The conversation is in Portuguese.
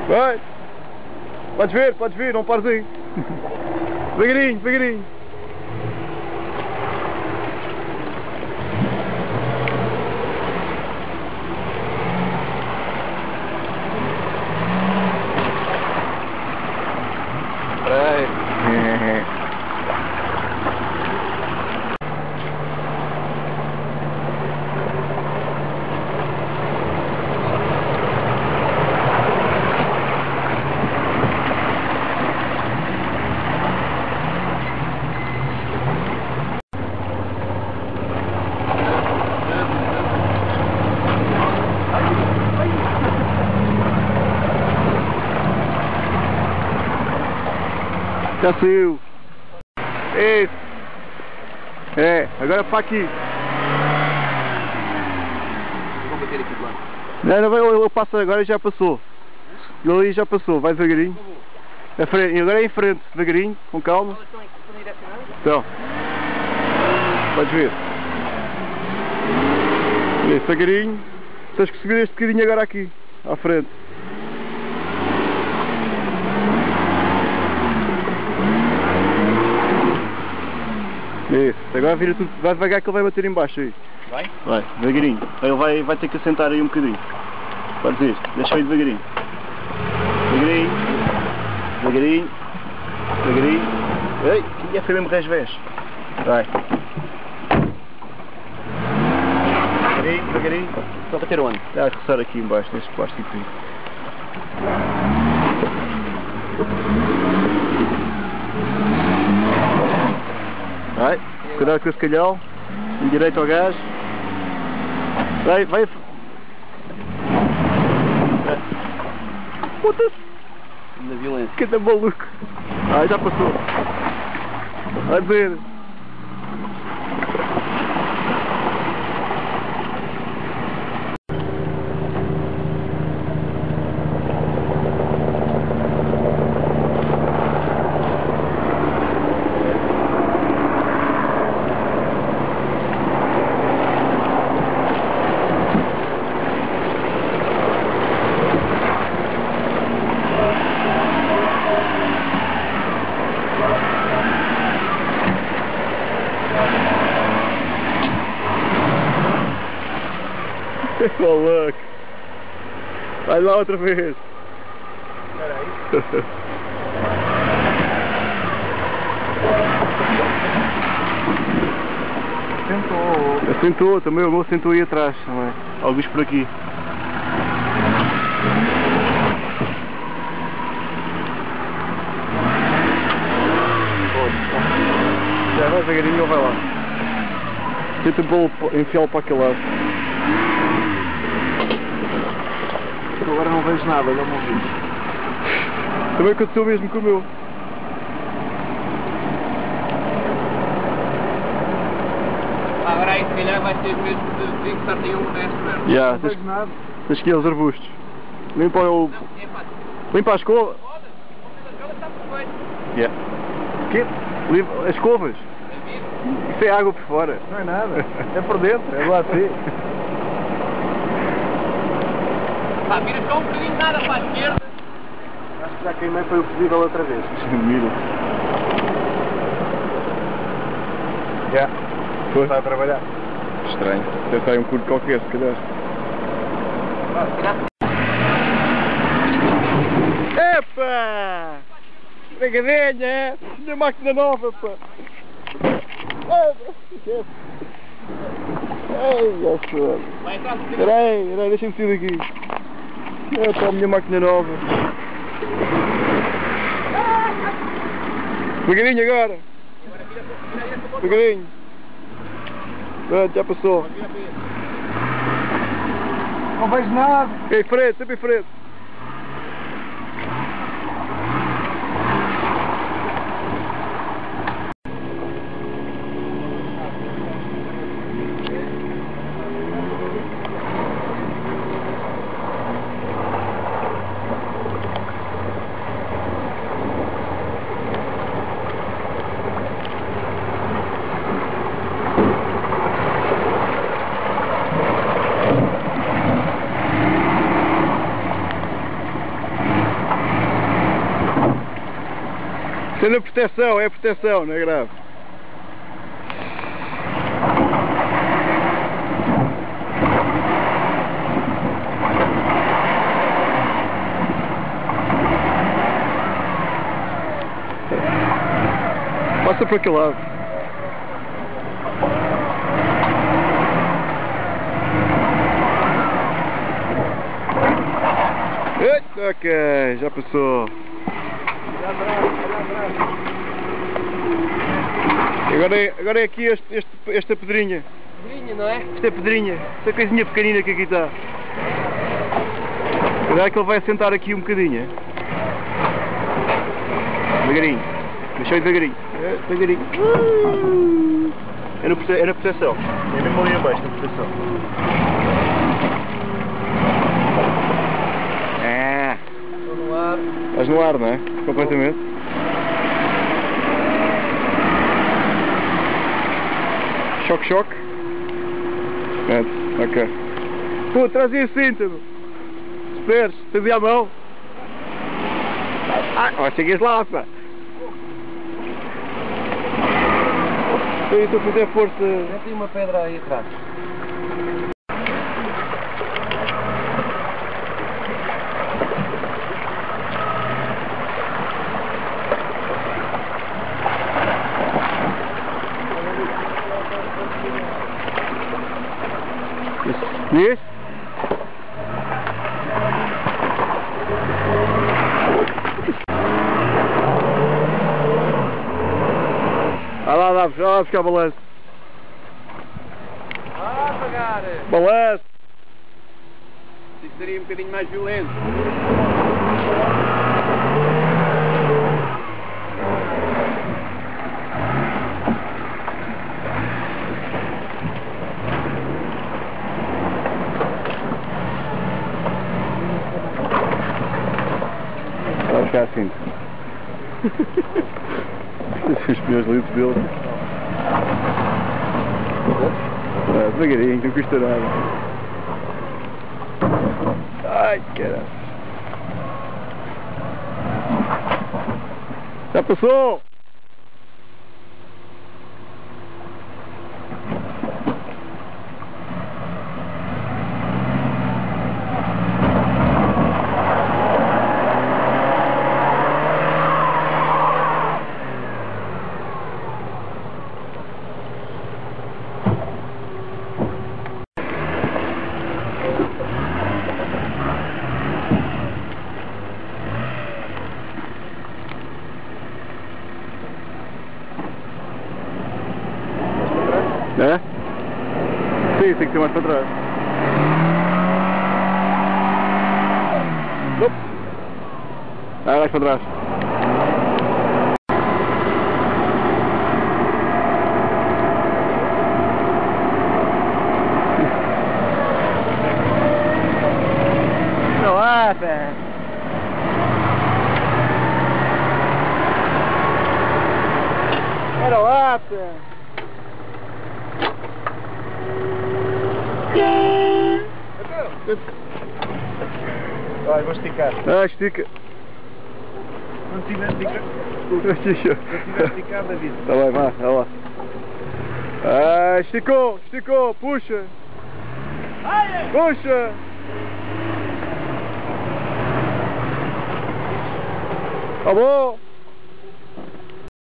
Vai! Podes vir, não pares aí. Devagarinho, devagarinho. Já saiu. Isso. É, agora para aqui. Vou bater aqui do lado. Não, eu passo agora, já passou. Ele aí já passou, vai devagarinho. Agora é em frente, devagarinho, com calma. Elas estão direcionadas? Então. Podes ver. Isso, devagarinho. Tens que subir este bocadinho agora aqui, à frente. Isso, agora vira tudo, vai devagar que ele vai bater em baixo aí. Vai? Vai, devagarinho. Ele vai ter que assentar aí um bocadinho. Podes ir, deixa aí devagarinho. Devagarinho. Devagarinho. Devagarinho. Ei, que foi mesmo resvés. Vai. Devagarinho, devagarinho. Estão a bater onde? Está a roçar aqui em baixo, neste plástico aí. Vai, cuidado com esse calhau, direito ao gás. Vai. Puta-se! Na violência. Que tá maluco! Ah, já passou. Vai dizer. Maluco. Vai lá outra vez. Espera aí. Assentou também, o meu assentou aí atrás também. Alguns por aqui. Já vai devagarinho ou vai lá. Tenta enfiá-lo para aquele lado. Agora não vejo nada, não me ouvi. Também aconteceu mesmo com o meu. Agora aí se calhar vai ser mesmo de estar em um resto mesmo. Yeah, Não vejo nada. tens que ir aos arbustos. Limpa o... Não, é fácil. Limpa a escova. A escova está perfeito. Yeah. Que? Limpa as escovas. Isso é água por fora. Não é nada. É por dentro. É lá assim. Pá, vira só um bocadinho nada para a esquerda. Acho que já queimei foi o fusível outra vez. Mira. Já. Está a trabalhar. Estranho. Deve estar um curto qualquer, se calhar. Epa! Pegadinha! Minha máquina nova, pá! Ei, senhor! Espera aí, deixa-me sair daqui. Epa, a minha máquina nova! Pegadinho agora! Pegadinho! Pronto, já passou! Não vejo nada. Em frente, sempre em frente! Sendo a proteção, é a proteção, não é grave. Passa para aquele lado. Eita, ok, já passou. Agora é aqui esta pedrinha. Pedrinha, não é? Esta é pedrinha, esta coisinha pequenina que aqui está. Agora é que ele vai sentar aqui um bocadinho. Devagarinho. Deixa eu ir devagarinho. Devagarinho. É na proteção. É mesmo ali abaixo, na proteção. Estou no ar. Estás no ar, não é? Completamente. Choque, choque. Ok. Pô, traz aí a cinta. Esperes, tens aí a mão. Ó, chegues lá, pá. Estou a fazer força. Já tem uma pedra aí atrás. Diz? Vai lá buscar balanço. Devagar. Balanço. Isto seria um bocadinho mais violento. Vai ficar assim. Os pneus lisos dele. Devagarinho, não custa nada. Ai, caralho. Já passou! É? Sim, tem que ser mais para trás. Ops. Mais para trás. Olha lá, pé. Olha lá, pé. Vai, vou esticar. Estica. Quando tiver esticado, avisa. Tá bem, vai lá. Esticou, puxa. Puxa. Tá bom.